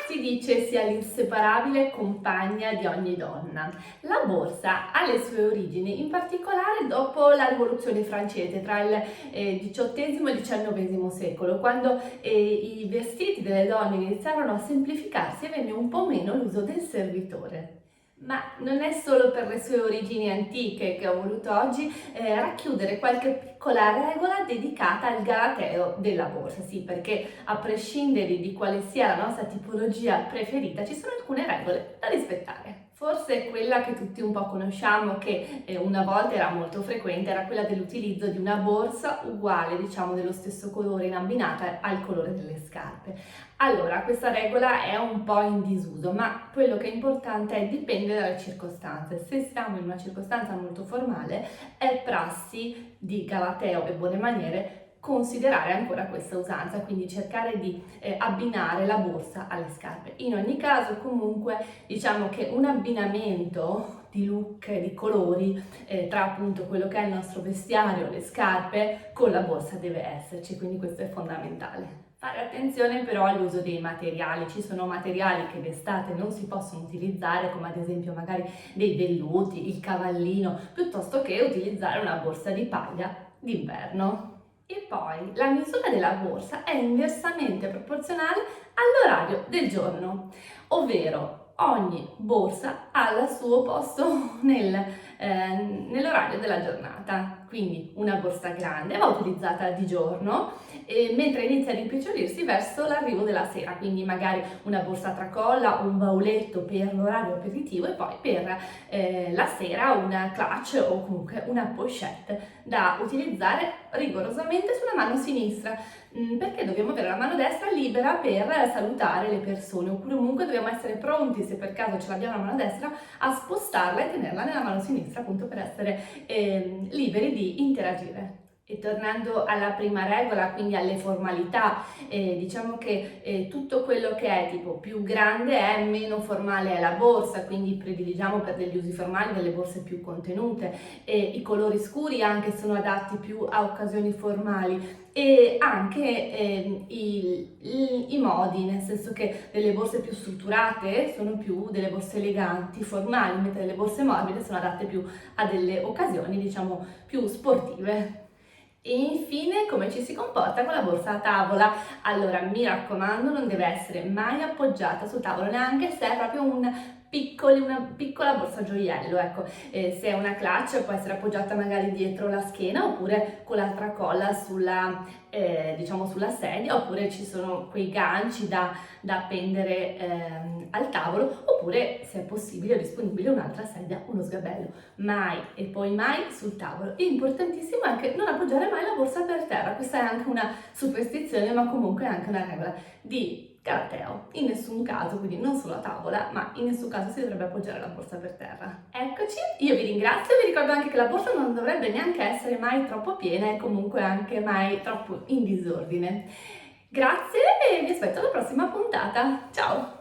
Si dice sia l'inseparabile compagna di ogni donna. La borsa ha le sue origini, in particolare dopo la Rivoluzione francese, tra il XVIII e il XIX secolo, quando i vestiti delle donne iniziarono a semplificarsi e venne un po' meno l'uso del servitore. Ma non è solo per le sue origini antiche che ho voluto oggi racchiudere qualche piccola regola dedicata al galateo della borsa, sì, perché a prescindere di quale sia la nostra tipologia preferita, ci sono alcune regole da rispettare. Forse quella che tutti un po' conosciamo, che una volta era molto frequente, era quella dell'utilizzo di una borsa uguale, diciamo dello stesso colore in abbinata al colore delle scarpe. Allora, questa regola è un po' in disuso, ma quello che è importante è dipende dalle circostanze. Se siamo in una circostanza molto formale, è prassi di galateo e buone maniere considerare ancora questa usanza, quindi cercare di abbinare la borsa alle scarpe. In ogni caso, comunque, diciamo che un abbinamento di look, di colori tra appunto quello che è il nostro vestiario, le scarpe, con la borsa deve esserci, quindi questo è fondamentale. Fare attenzione però all'uso dei materiali, ci sono materiali che d'estate non si possono utilizzare, come ad esempio magari dei velluti, il cavallino, piuttosto che utilizzare una borsa di paglia d'inverno. E poi la misura della borsa è inversamente proporzionale all'orario del giorno, ovvero ogni borsa ha il suo posto nell'orario della giornata. Quindi una borsa grande va utilizzata di giorno, mentre inizia ad impicciolirsi verso l'arrivo della sera, quindi magari una borsa tracolla o un bauletto per l'orario aperitivo e poi per la sera una clutch o comunque una pochette da utilizzare rigorosamente sulla mano sinistra, perché dobbiamo avere la mano destra libera per salutare le persone, oppure comunque dobbiamo essere pronti, se per caso ce l'abbiamo la mano destra, a spostarla e tenerla nella mano sinistra, appunto per essere liberi di interagire. E tornando alla prima regola, quindi alle formalità, diciamo che tutto quello che è tipo più grande è meno formale è la borsa, quindi prediligiamo per degli usi formali delle borse più contenute, i colori scuri anche sono adatti più a occasioni formali e anche i modi, nel senso che delle borse più strutturate sono più delle borse eleganti, formali, mentre le borse morbide sono adatte più a delle occasioni, diciamo, più sportive. E infine come ci si comporta con la borsa a tavola. Allora mi raccomando, non deve essere mai appoggiata sul tavolo, neanche se è proprio una piccola borsa gioiello, ecco. Se è una clutch può essere appoggiata magari dietro la schiena oppure con l'altra colla sulla, diciamo sulla sedia, oppure ci sono quei ganci da appendere al tavolo, oppure se è possibile è disponibile un'altra sedia, uno sgabello. Mai e poi mai sul tavolo. E importantissimo anche non appoggiare mai la borsa per terra, questa è anche una superstizione ma comunque è anche una regola di galateo. In nessun caso, quindi non solo a tavola, ma in nessun caso si dovrebbe appoggiare la borsa per terra. Eccoci, io vi ringrazio, vi ricordo anche che la borsa non dovrebbe neanche essere mai troppo piena e comunque anche mai troppo in disordine. Grazie e vi aspetto alla prossima puntata. Ciao!